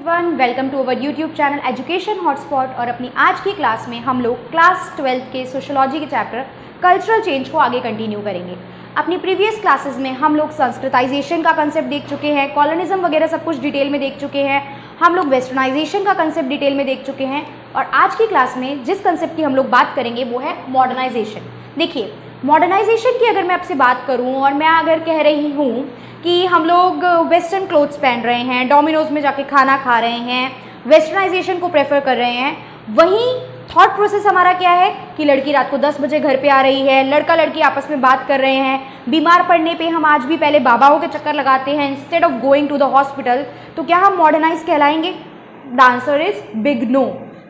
One welcome to our YouTube channel education hotspot. और अपनी आज की क्लास में हम लोग क्लास 12th के सोशोलॉजी के चैप्टर कल्चरल चेंज को आगे कंटिन्यू करेंगे। अपनी प्रीवियस क्लासेस में हम लोग संस्कृताइजेशन का कंसेप्ट देख चुके हैं, कॉलोनिज्म वगैरह सब कुछ डिटेल में देख चुके हैं, हम लोग वेस्टर्नाइजेशन का कंसेप्ट डिटेल में देख चुके हैं। और आज की क्लास में जिस कंसेप्ट की हम लोग बात करेंगे वो है मॉडर्नाइजेशन। देखिए, मॉडर्नाइजेशन की अगर मैं आपसे बात करूं और मैं अगर कह रही हूं कि हम लोग वेस्टर्न क्लोथ्स पहन रहे हैं, डोमिनोज में जाके खाना खा रहे हैं, वेस्टर्नाइजेशन को प्रेफर कर रहे हैं, वहीं थॉट प्रोसेस हमारा क्या है कि लड़की रात को 10 बजे घर पे आ रही है, लड़का लड़की आपस में बात कर रहे हैं, बीमार पड़ने पे हम आज भी पहले बाबाओं के चक्कर लगाते हैं instead of going to the hospital. तो क्या हम मॉडर्नाइज कहलाएंगे? The answer is big no.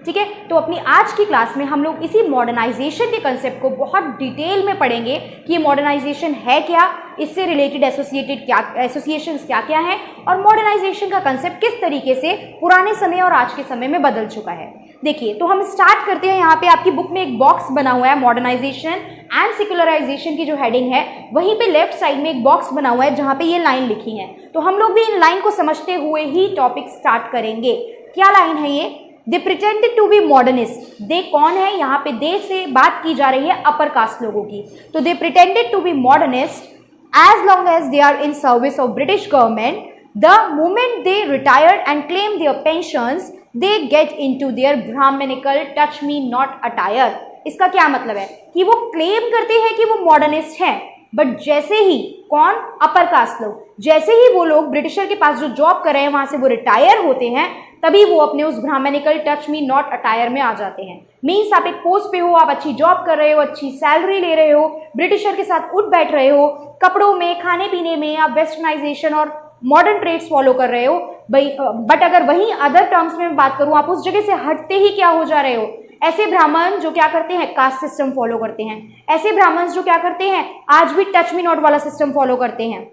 ठीक है, तो अपनी आज की क्लास में हम लोग इसी मॉडर्नाइजेशन के कंसेप्ट को बहुत डिटेल में पढ़ेंगे कि ये मॉडर्नाइजेशन है क्या, इससे रिलेटेड एसोसिएशंस क्या क्या हैं, और मॉडर्नाइजेशन का कंसेप्ट किस तरीके से पुराने समय और आज के समय में बदल चुका है। देखिए, तो हम स्टार्ट करते हैं। यहाँ पे आपकी बुक में एक बॉक्स बना हुआ है, मॉडर्नाइजेशन एंड सेक्युलराइजेशन की जो हेडिंग है, वहीं पे लेफ्ट साइड में एक बॉक्स बना हुआ है जहाँ पे ये लाइन लिखी है। तो हम लोग भी इन लाइन को समझते हुए ही टॉपिक स्टार्ट करेंगे। क्या लाइन है ये? दे प्रिटेंडेड टू बी मॉडर्निस्ट। दे कौन है? यहाँ पे दे से बात की जा रही है अपर कास्ट लोगों की। तो they pretended to be modernist as long as they are in service of British government. The moment they retired and claim their pensions they get into their brahmanical touch me not attire. इसका क्या मतलब है कि वो claim करते हैं कि वो मॉडर्निस्ट हैं, बट जैसे ही कौन? अपर कास्ट लोग, जैसे ही वो लोग ब्रिटिशर के पास जो जॉब कर रहे हैं वहां से वो रिटायर होते हैं, तभी वो अपने उस Brahmanical touch me not attire में आ जाते हैं। मीन्स आप एक पोस्ट पे हो, आप अच्छी जॉब कर रहे हो, अच्छी सैलरी ले रहे हो, ब्रिटिशर के साथ उठ बैठ रहे हो, कपड़ों में, खाने पीने में आप वेस्टर्नाइजेशन और मॉडर्न ट्रेड्स फॉलो कर रहे हो। बट अगर वहीं अदर टर्म्स में बात करूं, आप उस जगह से हटते ही क्या हो जा रहे हो? ऐसे ब्राह्मण जो क्या करते हैं? कास्ट सिस्टम फॉलो करते हैं। ऐसे ब्राह्मण जो क्या करते हैं? आज भी टच मी नॉट वाला सिस्टम फॉलो करते हैं।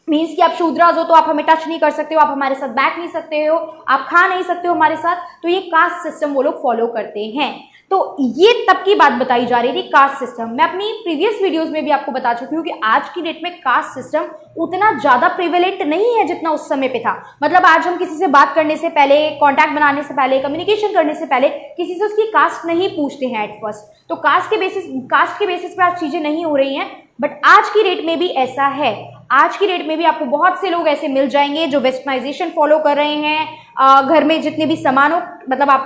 मीन्स कि आप शूद्राज हो तो आप हमें टच नहीं कर सकते हो, आप हमारे साथ बैठ नहीं सकते हो, आप खा नहीं सकते हो हमारे साथ। तो ये कास्ट सिस्टम वो लोग फॉलो करते हैं। तो ये तब की बात बताई जा रही थी, कास्ट सिस्टम। मैं अपनी प्रीवियस वीडियोस में भी आपको बता चुकी हूँ कि आज की डेट में कास्ट सिस्टम उतना ज्यादा प्रिवेलेंट नहीं है जितना उस समय पे था। मतलब आज हम किसी से बात करने से पहले, कॉन्टैक्ट बनाने से पहले, कम्युनिकेशन करने से पहले किसी से उसकी कास्ट नहीं पूछते हैं एट फर्स्ट। तो कास्ट के बेसिस पे आज चीजें नहीं हो रही हैं। बट आज की डेट में भी ऐसा है। आज की डेट में भी आपको बहुत से लोग ऐसे मिल जाएंगे जो वेस्टर्नाइजेशन फॉलो कर रहे हैं। घर में जितने भी सामानों, मतलब आप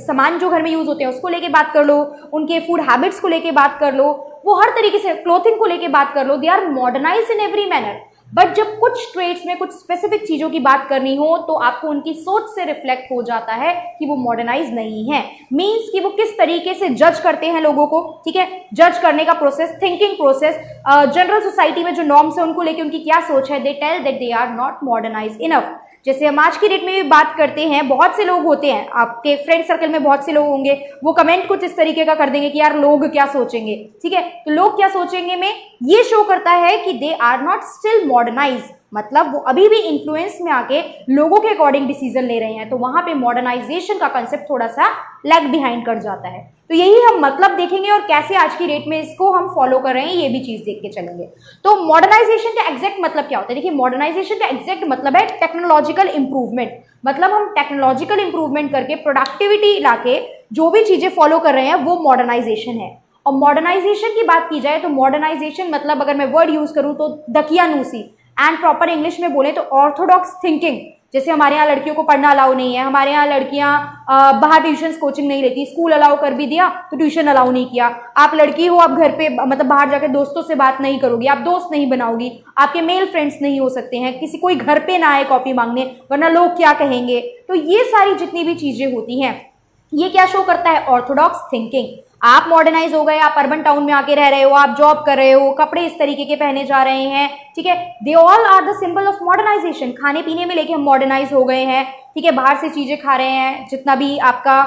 सामान जो घर में यूज होते हैं उसको लेके बात कर लो, उनके फूड हैबिट्स को लेके बात कर लो, वो हर तरीके से क्लोथिंग को लेके बात कर लो। They are modernised in every manner. But जब कुछ ट्रेड्स में कुछ स्पेसिफिक चीजों की बात करनी हो तो आपको उनकी सोच से रिफ्लेक्ट हो जाता है कि वो मॉडर्नाइज नहीं है। मींस कि वो किस तरीके से जज करते हैं लोगों को। ठीक है, जज करने का process, thinking process, general society में जो नॉर्म्स है उनको लेके उनकी क्या सोच है, they tell that they are not modernize enough. जैसे हम आज की डेट में भी बात करते हैं, बहुत से लोग होते हैं, आपके फ्रेंड सर्कल में बहुत से लोग होंगे, वो कमेंट कुछ इस तरीके का कर देंगे कि यार लोग क्या सोचेंगे। ठीक है, तो लोग क्या सोचेंगे में ये शो करता है कि they are not still modernize, मतलब वो अभी भी इन्फ्लुएंस में आके लोगों के अकॉर्डिंग डिसीजन ले रहे हैं। तो वहां पे मॉडर्नाइजेशन का कंसेप्ट थोड़ा सा लैग बिहाइंड कर जाता है। तो यही हम मतलब देखेंगे और कैसे आज की डेट में इसको हम फॉलो कर रहे हैं ये भी चीज देख के चलेंगे। तो मॉडर्नाइजेशन का एग्जैक्ट मतलब क्या होता है? देखिए, मॉडर्नाइजेशन का एग्जैक्ट मतलब है टेक्नोलॉजिकल इंप्रूवमेंट। मतलब हम टेक्नोलॉजिकल इंप्रूवमेंट करके प्रोडक्टिविटी लाके जो भी चीजें फॉलो कर रहे हैं वो मॉडर्नाइजेशन है। और मॉडर्नाइजेशन की बात की जाए तो मॉडर्नाइजेशन मतलब अगर मैं वर्ड यूज करूं तो दकियानूसी, एंड प्रॉपर इंग्लिश में बोले तो ऑर्थोडॉक्स थिंकिंग। जैसे हमारे यहाँ लड़कियों को पढ़ना अलाउ नहीं है, हमारे यहाँ लड़कियां बाहर ट्यूशन कोचिंग नहीं लेती, स्कूल अलाउ कर भी दिया तो ट्यूशन अलाउ नहीं किया। आप लड़की हो, आप घर पे मतलब बाहर जाकर दोस्तों से बात नहीं करोगी, आप दोस्त नहीं बनाओगी, आपके मेल फ्रेंड्स नहीं हो सकते हैं, किसी कोई घर पे ना आए कॉपी मांगने वरना लोग क्या कहेंगे। तो ये सारी जितनी भी चीजें होती हैं ये क्या शो करता है? Orthodox thinking. आप मॉडर्नाइज हो गए, आप अर्बन टाउन में आके रह रहे हो, आप जॉब कर रहे हो, कपड़े इस तरीके के पहने जा रहे हैं। ठीक है, they all are the symbol of modernization. खाने पीने में लेके हम मॉडर्नाइज हो गए हैं। ठीक है, बाहर से चीजें खा रहे हैं, जितना भी आपका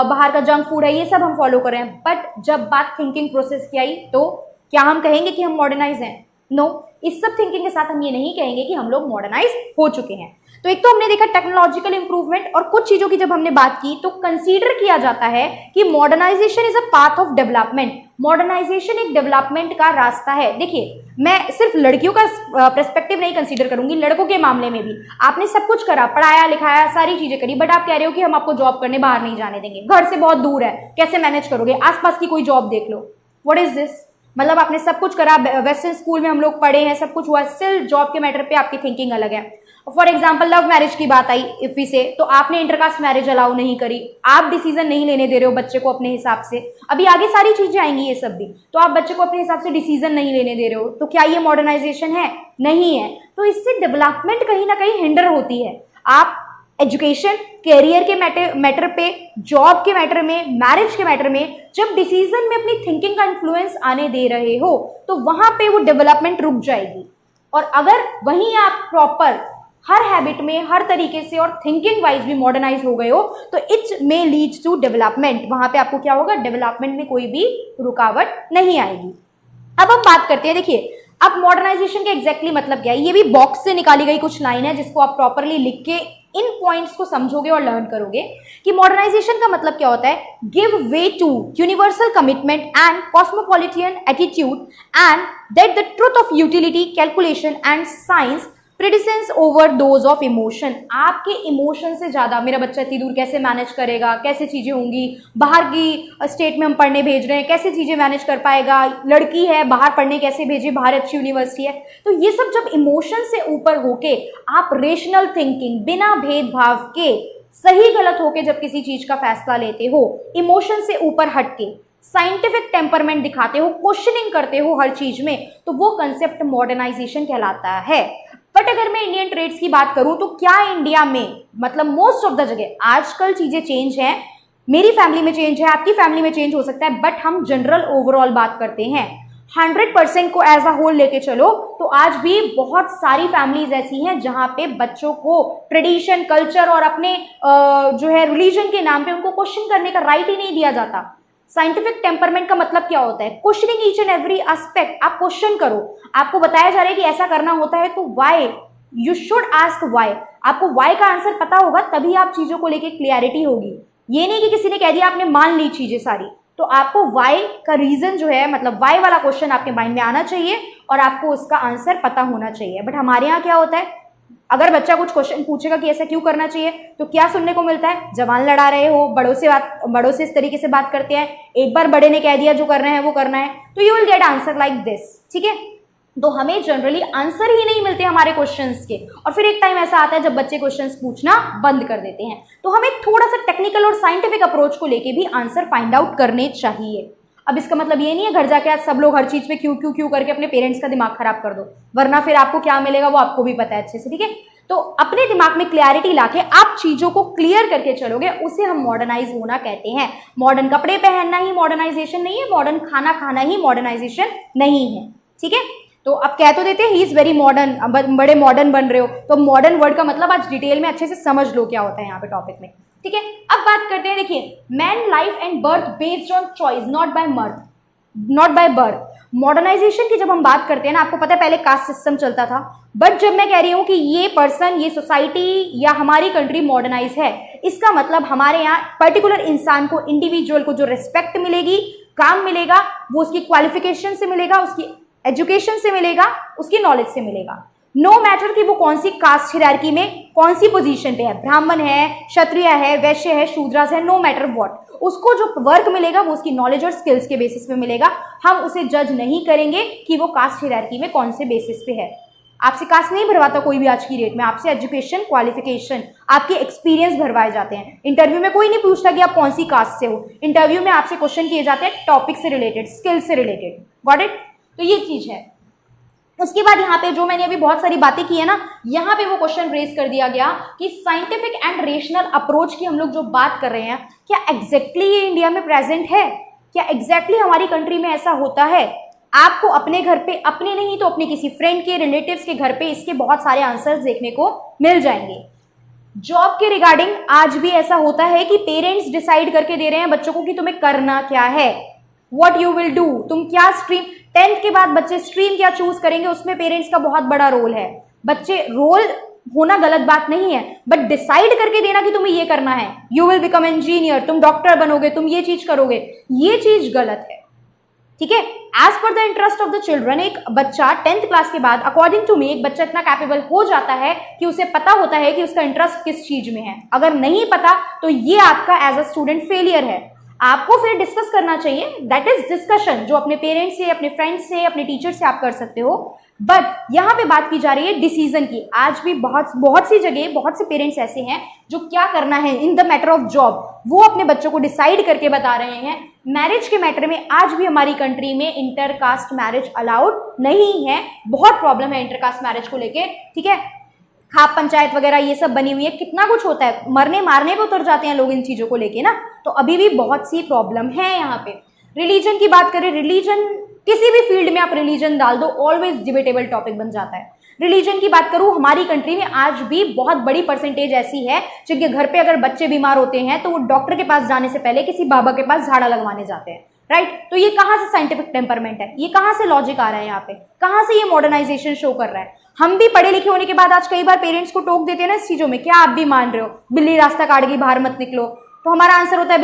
बाहर का जंक फूड है ये सब हम फॉलो कर रहे हैं। बट जब बात थिंकिंग प्रोसेस की आई तो क्या हम कहेंगे कि हम मॉडर्नाइज हैं? नो, इस सब थिंकिंग के साथ हम ये नहीं कहेंगे कि हम लोग मॉडर्नाइज हो चुके हैं। तो एक तो हमने देखा टेक्नोलॉजिकल इंप्रूवमेंट, और कुछ चीजों की जब हमने बात की तो कंसीडर किया जाता है कि modernization is a path of development. Modernization एक डेवलपमेंट का रास्ता है। देखिए, मैं सिर्फ लड़कियों का पर्सपेक्टिव नहीं कंसीडर करूंगी, लड़कों के मामले में भी आपने सब कुछ करा, पढ़ाया लिखाया, सारी चीजें करी, बट आप कह रहे हो कि हम आपको जॉब करने बाहर नहीं जाने देंगे, घर से बहुत दूर है, कैसे मैनेज करोगे, आसपास की कोई जॉब देख लो। What is this? मतलब आपने सब कुछ करा, वेस्टर्न स्कूल में हम लोग पढ़े हैं, सब कुछ हुआ, स्टिल जॉब के मैटर पे आपकी थिंकिंग अलग है। फॉर एग्जाम्पल लव मैरिज की बात आई इफ वी से, तो आपने इंटरकास्ट मैरिज अलाउ नहीं करी, आप डिसीजन नहीं लेने दे रहे हो बच्चे को अपने हिसाब से, अभी आगे सारी चीजें आएंगी ये सब भी, तो आप बच्चे को अपने हिसाब से डिसीजन नहीं लेने दे रहे हो, तो क्या ये मॉडर्नाइजेशन है? नहीं है। तो इससे डेवलपमेंट कहीं ना कहीं हिंडर होती है। आप एजुकेशन, कैरियर के मैटर पे, जॉब के मैटर में, मैरिज के मैटर में जब डिसीजन में अपनी थिंकिंग का इन्फ्लुएंस आने दे रहे हो, तो वहां पे वो डेवलपमेंट रुक जाएगी। और अगर वहीं आप प्रॉपर हर हैबिट में, हर तरीके से और थिंकिंग वाइज भी मॉडर्नाइज हो गए हो, तो it may leads to development. वहां पे आपको क्या होगा? डेवलपमेंट में कोई भी रुकावट नहीं आएगी। अब हम बात करते हैं, देखिए अब मॉडर्नाइजेशन का एग्जैक्टली मतलब क्या है। ये भी बॉक्स से निकाली गई कुछ लाइन है जिसको आप प्रॉपरली लिख के इन पॉइंट्स को समझोगे और लर्न करोगे कि मॉडर्नाइजेशन का मतलब क्या होता है। Give way to universal commitment and cosmopolitan attitude and that the truth of utility, calculation and science precedence over those of emotion. आपके इमोशन से ज्यादा मेरा बच्चा इतनी दूर कैसे मैनेज करेगा, कैसे चीजें होंगी, बाहर की स्टेट में हम पढ़ने भेज रहे हैं, कैसे चीजें मैनेज कर पाएगा, लड़की है बाहर पढ़ने कैसे भेजे, बाहर अच्छी यूनिवर्सिटी है। तो ये सब जब इमोशन से ऊपर होके आप रेशनल थिंकिंग, बिना भेदभाव के, सही गलत होके जब किसी चीज का फैसला लेते हो, इमोशन से ऊपर हटके साइंटिफिक टेम्परमेंट दिखाते हो, क्वेश्चनिंग करते हो हर चीज में, तो वो कंसेप्ट मॉडर्नाइजेशन कहलाता है। बट अगर मैं इंडियन ट्रेड्स की बात करूं तो क्या इंडिया में, मतलब मोस्ट ऑफ द जगह आजकल चीजें चेंज हैं, मेरी फैमिली में चेंज है, आपकी फैमिली में चेंज हो सकता है, बट हम जनरल ओवरऑल बात करते हैं 100% को एज अ होल लेके चलो, तो आज भी बहुत सारी फैमिलीज ऐसी हैं जहां पे बच्चों को ट्रेडिशन, कल्चर और अपने जो है रिलीजन के नाम पे उनको क्वेश्चन करने का राइट ही नहीं दिया जाता। साइंटिफिक टेम्परमेंट का मतलब क्या होता है? Questioning each and every aspect. आप क्वेश्चन करो, आपको बताया जा रहा है कि ऐसा करना होता है, तो why, you should ask why. आपको व्हाई का आंसर पता होगा तभी आप चीजों को लेके क्लियरिटी होगी। ये नहीं कि किसी ने कह दिया आपने मान ली चीजें सारी, तो आपको व्हाई का रीजन जो है, मतलब व्हाई वाला क्वेश्चन आपके माइंड में आना चाहिए और आपको उसका आंसर पता होना चाहिए। बट हमारे यहाँ क्या होता है, अगर बच्चा कुछ क्वेश्चन पूछेगा कि ऐसा क्यों करना चाहिए, तो क्या सुनने को मिलता है? जवान लड़ा रहे हो, बड़ों से इस तरीके से बात करते हैं, एक बार बड़े ने कह दिया जो करना है वो करना है, तो you will get answer like this. ठीक है, तो हमें जनरली आंसर ही नहीं मिलते हमारे क्वेश्चंस के, और फिर एक टाइम ऐसा आता है जब बच्चे क्वेश्चंस पूछना बंद कर देते हैं। तो हमें थोड़ा सा टेक्निकल और साइंटिफिक अप्रोच को लेके भी आंसर फाइंड आउट करने चाहिए। अब इसका मतलब ये नहीं है घर जाके आज सब लोग हर चीज पे क्यों क्यों क्यों करके अपने पेरेंट्स का दिमाग खराब कर दो, वरना फिर आपको क्या मिलेगा वो आपको भी पता है अच्छे से। ठीक है, तो अपने दिमाग में क्लैरिटी लाके आप चीजों को क्लियर करके चलोगे, उसे हम मॉडर्नाइज होना कहते हैं। मॉडर्न कपड़े पहनना ही मॉडर्नाइजेशन नहीं है, मॉडर्न खाना खाना ही मॉडर्नाइजेशन नहीं है। ठीक है, तो अब कह तो देते हैं ही इज वेरी मॉडर्न, बड़े मॉडर्न बन रहे हो, तो मॉडर्न वर्ड का मतलब आज डिटेल में अच्छे से समझ लो क्या होता है यहाँ पे टॉपिक में। ठीक है, अब बात करते हैं, देखिए man life and birth based on choice not by birth. Modernization की जब हम बात करते हैं ना, आपको पता है पहले कास्ट सिस्टम चलता था, बट जब मैं कह रही हूं कि ये पर्सन, ये सोसाइटी या हमारी कंट्री मॉडर्नाइज है, इसका मतलब हमारे यहाँ पर्टिकुलर इंसान को, इंडिविजुअल को जो रिस्पेक्ट मिलेगी, काम मिलेगा, वो उसकी क्वालिफिकेशन से मिलेगा, उसकी एजुकेशन से मिलेगा, उसकी नॉलेज से मिलेगा। नो मैटर कि वो कौन सी कास्ट हिरार्की में कौन सी पोजीशन पे है, ब्राह्मण है, क्षत्रिय है, वैश्य है, शूद्रास है, नो मैटर व्हाट, उसको जो वर्क मिलेगा वो उसकी नॉलेज और स्किल्स के बेसिस पे मिलेगा। हम उसे जज नहीं करेंगे कि वो कास्ट हिरार्की में कौन से बेसिस पे है। आपसे कास्ट नहीं भरवाता कोई भी आज की डेट में, आपसे एजुकेशन, क्वालिफिकेशन, आपके एक्सपीरियंस भरवाए जाते हैं। इंटरव्यू में कोई नहीं पूछता कि आप कौन सी कास्ट से हो, इंटरव्यू में आपसे क्वेश्चन किए जाते हैं टॉपिक से रिलेटेड, स्किल से रिलेटेड। Got it? तो ये चीज है। उसके बाद यहाँ पे जो मैंने अभी बहुत सारी बातें की है ना, यहाँ पे वो क्वेश्चन रेज कर दिया गया कि साइंटिफिक एंड रेशनल अप्रोच की हम लोग जो बात कर रहे हैं, क्या एग्जैक्टली ये इंडिया में प्रेजेंट है? क्या एग्जैक्टली हमारी कंट्री में ऐसा होता है? आपको अपने घर पे, अपने नहीं तो अपने किसी फ्रेंड के, रिलेटिव्स के घर पे इसके बहुत सारे आंसर्स देखने को मिल जाएंगे। जॉब के रिगार्डिंग आज भी ऐसा होता है कि पेरेंट्स डिसाइड करके दे रहे हैं बच्चों को कि तुम्हें करना क्या है, व्हाट यू विल डू, तुम क्या स्ट्रीम, 10th के बाद बच्चे स्ट्रीम क्या चूज करेंगे, उसमें पेरेंट्स का बहुत बड़ा रोल है। बच्चे रोल होना गलत बात नहीं है, बट डिसाइड करके देना कि तुम्हें ये करना है, यू विल बिकम इंजीनियर, तुम डॉक्टर बनोगे, तुम ये चीज करोगे, ये चीज गलत है। ठीक है। As per the interest of the children, एक बच्चा 10th क्लास के बाद अकॉर्डिंग टू मी एक बच्चा इतना कैपेबल हो जाता है कि उसे पता होता है कि उसका इंटरेस्ट किस चीज में है। अगर नहीं पता तो ये आपका एज अ स्टूडेंट फेलियर है। आपको फिर डिस्कस करना चाहिए, दैट इज डिस्कशन, जो अपने पेरेंट्स से, अपने फ्रेंड्स से, अपने टीचर से आप कर सकते हो। बट यहाँ पे बात की जा रही है डिसीजन की। आज भी बहुत सी जगह बहुत से पेरेंट्स ऐसे हैं जो क्या करना है in the matter of job वो अपने बच्चों को डिसाइड करके बता रहे हैं। मैरिज के मैटर में आज भी हमारी कंट्री में इंटरकास्ट मैरिज अलाउड नहीं है। बहुत प्रॉब्लम है इंटरकास्ट मैरिज को लेके, ठीक है। खाप पंचायत वगैरह ये सब बनी हुई है, कितना कुछ होता है, मरने मारने पे उतर जाते हैं लोग इन चीजों को लेके ना। तो अभी भी बहुत सी प्रॉब्लम है यहाँ पे। रिलीजन की बात करें, रिलीजन किसी भी फील्ड में आप रिलीजन डाल दो ऑलवेज डिबेटेबल टॉपिक बन जाता है। रिलीजन की बात करूं, हमारी कंट्री में आज भी बहुत बड़ी परसेंटेज ऐसी है जिनके घर पे अगर बच्चे बीमार होते हैं तो वो डॉक्टर के पास जाने से पहले किसी बाबा के पास झाड़ा लगवाने जाते हैं, राइट। तो ये कहाँ से साइंटिफिक टेम्परमेंट है, ये कहाँ से लॉजिक आ रहा है, यहाँ पे कहाँ से ये मॉडर्नाइजेशन शो कर रहा है। हम भी पढ़े लिखे होने के बाद आज कई बार पेरेंट्स को टोक देते हैं ना इस चीजों में, क्या आप भी मान रहे हो बिल्ली रास्ता काट गई बाहर मत निकलो। तो हमारा आंसर होता है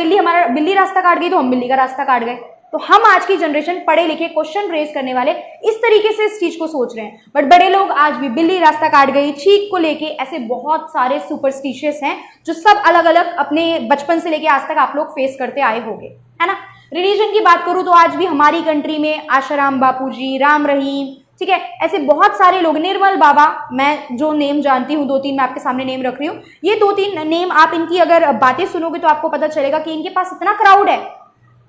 बिल्ली रास्ता काट गई तो हम बिल्ली का रास्ता काट गए। तो हम आज की जनरेशन पढ़े लिखे क्वेश्चन रेज करने वाले इस तरीके से इस चीज को सोच रहे हैं। बट बड़े लोग आज भी बिल्ली रास्ता काट गई, छींक को लेके ऐसे बहुत सारे सुपरस्टिशियस हैं जो सब अलग अलग अपने बचपन से लेके आज तक आप लोग फेस करते आए होंगे, है ना। रिलीजन की बात करूं तो आज भी हमारी कंट्री में आशाराम बापूजी, राम रहीम, ठीक है, ऐसे बहुत सारे लोग, निर्मल बाबा, मैं जो नेम जानती हूँ 2-3 मैं आपके सामने नेम रख रही हूँ। ये 2-3 नेम आप इनकी अगर बातें सुनोगे तो आपको पता चलेगा कि इनके पास इतना क्राउड है,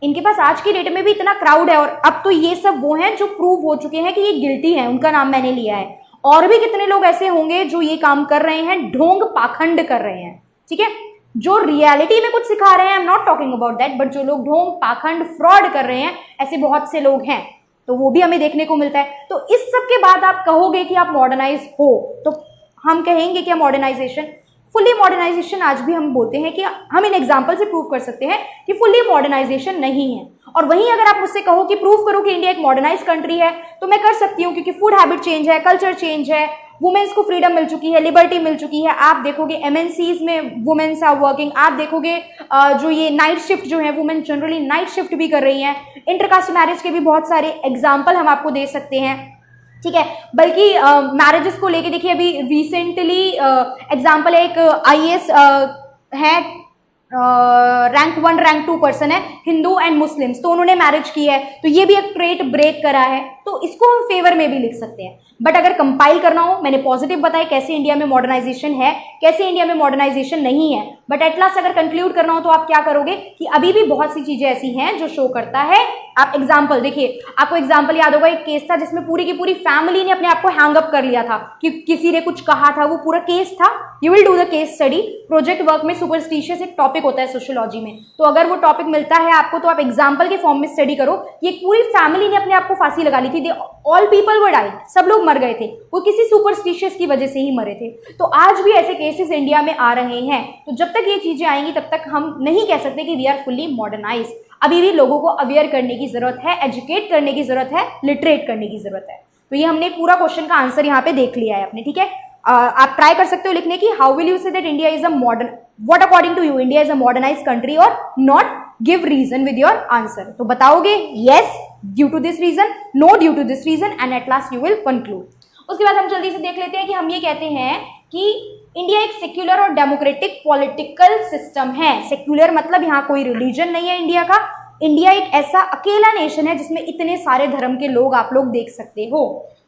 इनके पास आज की डेट में भी इतना क्राउड है। और अब तो ये सब वो हैं जो प्रूव हो चुके हैं कि ये गिल्टी हैं, उनका नाम मैंने लिया है। और भी कितने लोग ऐसे होंगे जो ये काम कर रहे हैं, ढोंग पाखंड कर रहे हैं, ठीक है, जो रियलिटी में कुछ सिखा रहे हैं, I am not talking about that, but जो लोग ढोंग पाखंड फ्रॉड कर रहे हैं, ऐसे बहुत से लोग हैं, तो वो भी हमें देखने को मिलता है। तो इस सब के बाद आप कहोगे कि आप मॉडर्नाइज हो, तो हम कहेंगे कि मॉडर्नाइजेशन, फुल्ली मॉडर्नाइजेशन आज भी हम बोलते हैं कि हम इन एग्जाम्पल से प्रूव कर सकते हैं कि फुल्ली मॉडर्नाइजेशन नहीं है। और वहीं अगर आप मुझसे कहो कि प्रूव करो कि इंडिया एक मॉडर्नाइज कंट्री है, तो मैं कर सकती हूँ, क्योंकि फूड हैबिट चेंज है, कल्चर चेंज है, वुमेन्स को फ्रीडम मिल चुकी है, लिबर्टी मिल चुकी है। आप देखोगे एमएनसीज में वुमेन्स आर वर्किंग, आप देखोगे जो ये नाइट शिफ्ट जो है, वुमेन जनरली नाइट शिफ्ट भी कर रही हैं। इंटरकास्ट मैरिज के भी बहुत सारे एग्जाम्पल हम आपको दे सकते हैं, ठीक है। बल्कि मैरिजेस को लेके देखिए, अभी रिसेंटली एग्जाम्पल है, एक आईएएस है, रैंक 1 रैंक 2 पर्सन है, हिंदू एंड मुस्लिम्स, तो उन्होंने मैरिज की है, तो ये भी एक ट्रेट ब्रेक करा है, तो इसको हम फेवर में भी लिख सकते हैं। बट अगर कंपाइल करना हो, मैंने पॉजिटिव बताया कैसे इंडिया में मॉडर्नाइजेशन है, कैसे इंडिया में मॉडर्नाइजेशन नहीं है, बट एट लास्ट अगर कंक्लूड करना हो तो आप क्या करोगे कि अभी भी बहुत सी चीजें ऐसी हैं जो शो करता है। आप एग्जाम्पल देखिए, आपको एग्जाम्पल याद होगा, एक केस था जिसमें पूरी की पूरी फैमिली ने अपने आप को हैंग अप कर लिया था कि किसी ने कुछ कहा था, वो पूरा केस था। You will do the case study, project work में सुपरस्टिशियस एक टॉपिक होता है सोशियोलॉजी में, तो अगर वो टॉपिक मिलता है आपको तो आप एग्जाम्पल के फॉर्म में स्टडी करो। ये पूरी फैमिली ने अपने आप को फांसी लगा ली थी, ऑल पीपल वर डाइड, सब लोग मर गए थे, वो किसी सुपरस्टिशियस की वजह से ही मरे थे। तो आज भी ऐसे केसेस इंडिया में आ रहे हैं। तो जब तक ये चीजें आएंगी तब तक हम नहीं कह सकते कि वी आर फुल्ली मॉडर्नाइज। अभी भी लोगों को अवेयर करने की जरूरत है, एजुकेट करने की जरूरत है, लिटरेट करने की जरूरत है। तो ये हमने पूरा क्वेश्चन का आंसर यहाँ पे देख लिया है अपने, ठीक है। आप ट्राई कर सकते हो लिखने की, how will you say that India is a modern, what according to you India is a modernise country और not, give reason with your answer. तो बताओगे yes due to this reason, no due to this reason, and at last you will conclude. उसके बाद हम जल्दी से देख लेते हैं कि हम ये कहते हैं कि इंडिया एक सेक्युलर और डेमोक्रेटिक पॉलिटिकल सिस्टम है। सेक्युलर मतलब यहाँ कोई रिलीजन नहीं है इंडिया का। इंडिया एक ऐसा अकेला नेशन है जिसमें इतने सारे धर्म के लोग आप लोग देख सकते हो।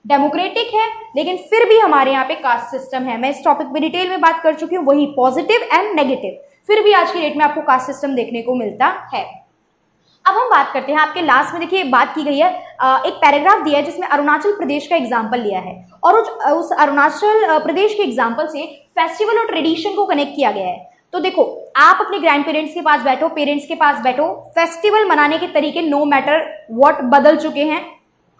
डेमोक्रेटिक है लेकिन फिर भी हमारे यहाँ पे कास्ट सिस्टम है। मैं इस टॉपिक पे डिटेल में बात कर चुकी हूँ, वही पॉजिटिव एंड नेगेटिव, फिर भी आज की डेट में आपको कास्ट सिस्टम देखने को मिलता है। अब हम बात करते हैं, आपके लास्ट में देखिए बात की गई है, एक पैराग्राफ दिया है जिसमें अरुणाचल प्रदेश का एग्जाम्पल लिया है, और उस अरुणाचल प्रदेश के एग्जाम्पल से फेस्टिवल और ट्रेडिशन को कनेक्ट किया गया है। तो देखो, आप अपने ग्रैंड पेरेंट्स के पास बैठो, पेरेंट्स के पास बैठो, फेस्टिवल मनाने के तरीके नो मैटर व्हाट बदल चुके हैं।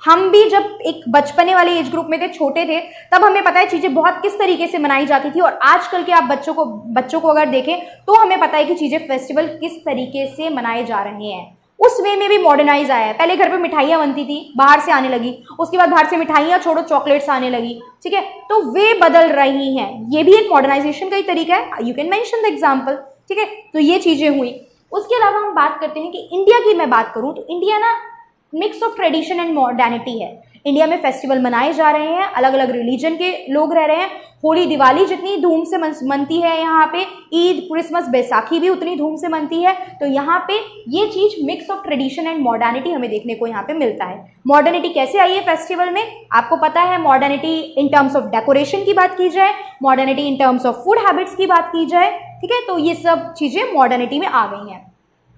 हम भी जब एक बचपने वाले एज ग्रुप में थे, छोटे थे, तब हमें पता है चीजें बहुत किस तरीके से मनाई जाती थी, और आजकल के आप बच्चों को अगर देखें तो हमें पता है कि चीजें फेस्टिवल किस तरीके से मनाए जा रहे हैं। उस वे में भी मॉडर्नाइज आया है। पहले घर पे मिठाइयाँ बनती थी, बाहर से आने लगी, उसके बाद बाहर से मिठाइयाँ छोड़ो चॉकलेट्स आने लगी, ठीक है। तो वे बदल रही हैं, ये भी एक मॉडर्नाइजेशन का ही तरीका है। You can mention the example, ठीक है। तो ये चीजें हुई। उसके अलावा हम बात करते हैं कि इंडिया की मैं बात करूं तो इंडिया ना mix of tradition and modernity है। इंडिया में फेस्टिवल मनाए जा रहे हैं, अलग अलग रिलीजन के लोग रह रहे हैं। होली दिवाली जितनी धूम से मनती है यहाँ पे, ईद क्रिसमस बैसाखी भी उतनी धूम से मनती है। तो यहाँ पे ये चीज mix of tradition and modernity हमें देखने को यहाँ पे मिलता है। मॉडर्निटी कैसे आई है फेस्टिवल में, आपको पता है। Modernity in terms of decoration की बात की जाए, modernity in terms of food habits की बात की जाए, ठीक है। तो ये सब चीजें मॉडर्निटी में आ गई हैं।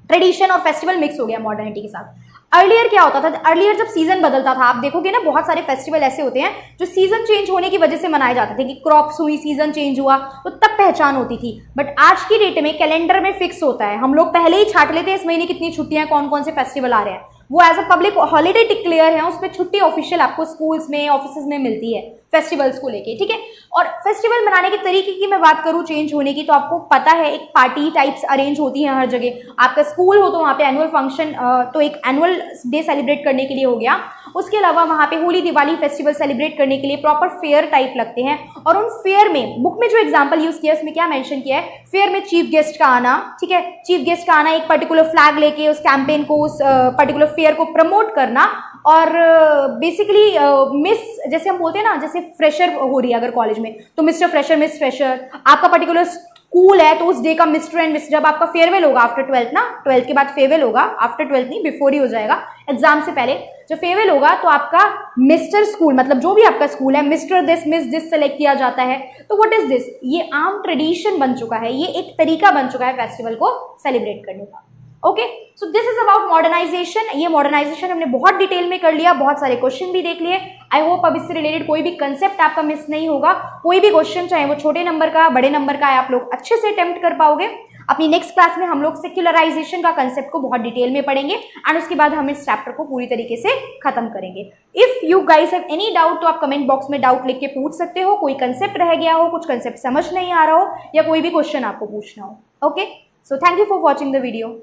ट्रेडिशन और फेस्टिवल मिक्स हो गया मॉडर्निटी के साथ। अर्लियर क्या होता था, अर्लियर जब सीजन बदलता था, आप देखोगे ना बहुत सारे फेस्टिवल ऐसे होते हैं जो सीजन चेंज होने की वजह से मनाए जाते थे, कि क्रॉप्स हुई, सीजन चेंज हुआ, तो तब पहचान होती थी। बट आज की डेट में कैलेंडर में फिक्स होता है, हम लोग पहले ही छाट लेते हैं इस महीने कितनी छुट्टियां, कौन कौन से फेस्टिवल आ रहे हैं, वो as a public holiday declare है, उसमें छुट्टी ऑफिशियल आपको स्कूल्स में ऑफिस में मिलती है फेस्टिवल्स को लेके, ठीक है। और फेस्टिवल मनाने के तरीके की मैं बात करूं चेंज होने की, तो आपको पता है एक पार्टी टाइप्स अरेंज होती हैं हर जगह। आपका स्कूल हो तो वहाँ पे एनुअल फंक्शन, तो एक एनुअल डे सेलिब्रेट करने के लिए हो गया। उसके अलावा वहाँ पे होली दिवाली फेस्टिवल सेलिब्रेट करने के लिए प्रॉपर फेयर टाइप लगते हैं, और उन फेयर में बुक में जो एग्जाम्पल यूज किया है उसमें क्या मेंशन किया है, फेयर में चीफ गेस्ट का आना, ठीक है। चीफ गेस्ट का आना, एक पर्टिकुलर फ्लैग लेके उस कैंपेन को, उस पर्टिकुलर फेयर को प्रमोट करना, और बेसिकली मिस, जैसे हम बोलते हैं ना, जैसे फ्रेशर हो रही है अगर कॉलेज में, तो मिस्टर फ्रेशर, मिस फ्रेशर, आपका पर्टिकुलर स्कूल है तो उस डे का मिस्टर एंड मिस, जब आपका फेयरवेल होगा आफ्टर 12th ना, 12th के बाद फेयरवेल होगा, आफ्टर 12th नहीं, बिफोर ही हो जाएगा, एग्जाम से पहले जब फेयरवेल होगा, तो आपका मिस्टर स्कूल, मतलब जो भी आपका स्कूल है, mister this miss this select किया जाता है। तो व्हाट इज दिस, ये आम ट्रेडिशन बन चुका है, ये एक तरीका बन चुका है फेस्टिवल को सेलिब्रेट करने का। Okay, so this is about modernization. ये मॉडर्नाइजेशन हमने बहुत डिटेल में कर लिया, बहुत सारे क्वेश्चन भी देख लिए। आई होप अब इससे रिलेटेड कोई भी कंसेप्ट आपका मिस नहीं होगा। कोई भी क्वेश्चन, चाहे वो छोटे नंबर का, बड़े नंबर का है, आप लोग अच्छे से अटेम्प्ट कर पाओगे। अपनी नेक्स्ट क्लास में हम लोग सेक्युलराइजेशन का कंसेप्ट को बहुत डिटेल में पढ़ेंगे, एंड उसके बाद हम इस चैप्टर को पूरी तरीके से खत्म करेंगे। If you guys have any doubt, तो आप कमेंट बॉक्स में डाउट लिख के पूछ सकते हो। कोई कंसेप्ट रह गया हो, कुछ कंसेप्ट समझ नहीं आ रहा हो, या कोई भी क्वेश्चन आपको पूछना हो। Okay, so thank you for watching the video.